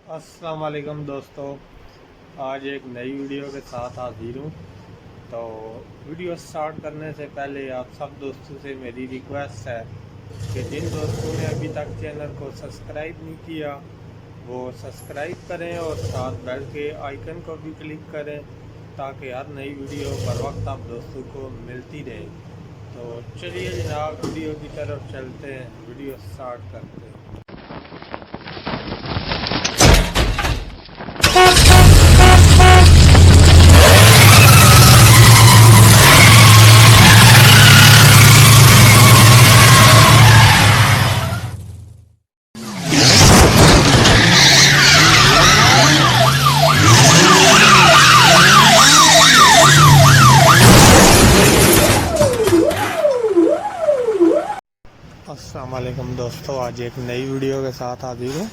अस्सलाम वालेकुम दोस्तों, आज एक नई वीडियो के साथ हाजिर हूँ। तो वीडियो स्टार्ट करने से पहले आप सब दोस्तों से मेरी रिक्वेस्ट है कि जिन दोस्तों ने अभी तक चैनल को सब्सक्राइब नहीं किया वो सब्सक्राइब करें और साथ बेल के आइकन को भी क्लिक करें ताकि हर नई वीडियो बर वक्त आप दोस्तों को मिलती रहे। तो चलिए जनाब, वीडियो की तरफ चलते हैं, वीडियो स्टार्ट करते हैं। अस्सलाम वालेकुम दोस्तों, आज एक नई वीडियो के साथ हाजिर हूँ।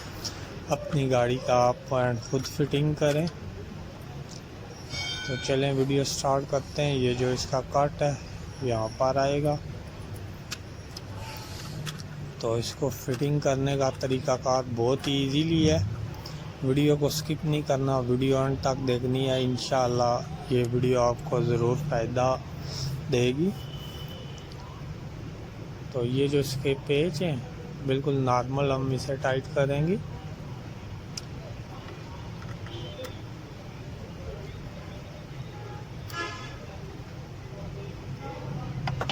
अपनी गाड़ी का आप पॉइंट खुद फिटिंग करें। तो चलें वीडियो स्टार्ट करते हैं। ये जो इसका कट है यहाँ पर आएगा, तो इसको फिटिंग करने का तरीक़ाकार बहुत ही ईजीली है। वीडियो को स्किप नहीं करना, वीडियो अंत तक देखनी है। इंशाअल्लाह ये वीडियो आपको ज़रूर फ़ायदा देगी। तो ये जो इसके पेच हैं बिल्कुल नॉर्मल हम इसे टाइट करेंगे।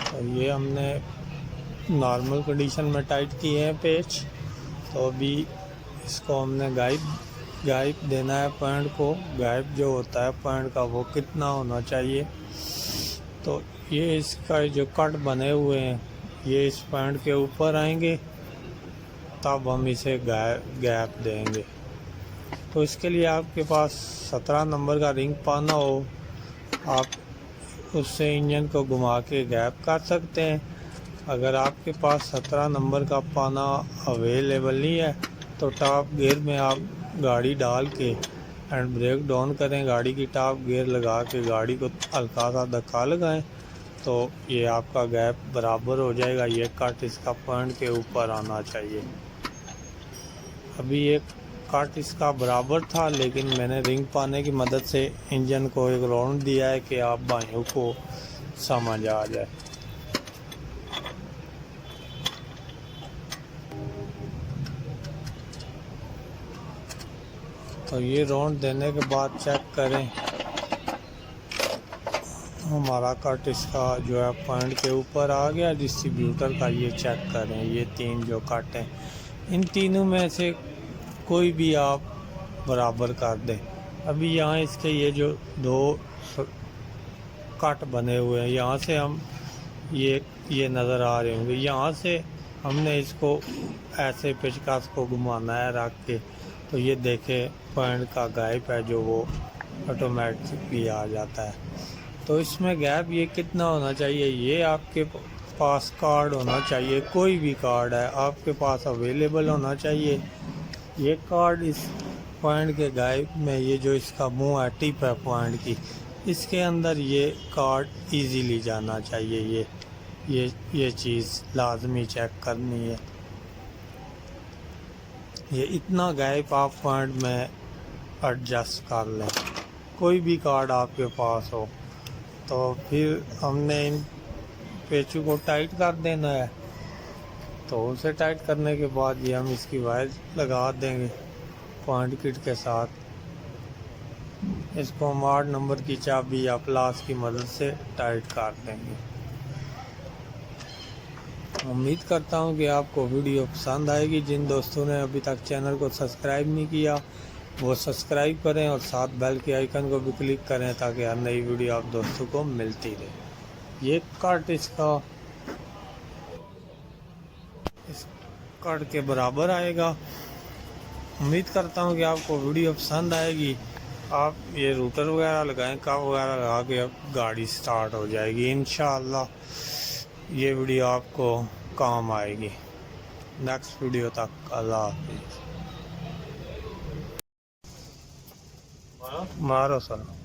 तो ये हमने नॉर्मल कंडीशन में टाइट किए हैं पेच। तो अभी इसको हमने गाइड देना है पॉइंट को। गाइड जो होता है पॉइंट का वो कितना होना चाहिए। तो ये इसका जो कट बने हुए हैं ये इस पॉइंट के ऊपर आएंगे, तब हम इसे गैप देंगे। तो इसके लिए आपके पास 17 नंबर का रिंग पाना हो, आप उससे इंजन को घुमा के गैप कर सकते हैं। अगर आपके पास 17 नंबर का पाना अवेलेबल नहीं है तो टॉप गियर में आप गाड़ी डाल के एंड ब्रेक डाउन करें, गाड़ी की टॉप गियर लगा के गाड़ी को हल्का सा धक्का लगाएं, तो ये आपका गैप बराबर हो जाएगा। ये कट इसका पॉइंट के ऊपर आना चाहिए। अभी एक कट इसका बराबर था, लेकिन मैंने रिंग पाने की मदद से इंजन को एक राउंड दिया है कि आप भाइयों को समझ आ जाए। तो ये राउंड देने के बाद चेक करें हमारा कट इसका जो है पॉइंट के ऊपर आ गया। डिस्ट्रीब्यूटर का ये चेक करें, ये 3 जो कट हैं इन तीनों में से कोई भी आप बराबर कर दें। अभी यहाँ इसके ये जो 2 कट बने हुए हैं यहाँ से हम ये नज़र आ रहे होंगे, यहाँ से हमने इसको ऐसे पेचकस को घुमाना है रख के। तो ये देखें पॉइंट का गैप है जो वो ऑटोमेटिकली आ जाता है। तो इसमें गैप ये कितना होना चाहिए, ये आपके पास कार्ड होना चाहिए, कोई भी कार्ड है आपके पास अवेलेबल होना चाहिए। ये कार्ड इस पॉइंट के गैप में, ये जो इसका मुंह है टिप है पॉइंट की, इसके अंदर ये कार्ड इजीली जाना चाहिए। ये चीज़ लाजमी चेक करनी है। ये इतना गैप आप पॉइंट में एडजस्ट कर लें, कोई भी कार्ड आपके पास हो। तो फिर हमने इन पेचों को टाइट कर देना है। तो उसे टाइट करने के बाद ये हम इसकी वायर लगा देंगे पॉइंट किट के साथ। इसको हम 8 नंबर की चाबी या प्लास की मदद से टाइट कर देंगे। उम्मीद करता हूँ कि आपको वीडियो पसंद आएगी। जिन दोस्तों ने अभी तक चैनल को सब्सक्राइब नहीं किया वो सब्सक्राइब करें और साथ बेल के आइकन को भी क्लिक करें ताकि हर नई वीडियो आप दोस्तों को मिलती रहे। ये कट इसका इस कट के बराबर आएगा। उम्मीद करता हूँ कि आपको वीडियो पसंद आएगी। आप ये रूटर वगैरह लगाएं, कप वगैरह लगा के अब गाड़ी स्टार्ट हो जाएगी इंशाअल्लाह। ये वीडियो आपको काम आएगी। नेक्स्ट वीडियो तक अल्लाह हाफिज़। मारो सर।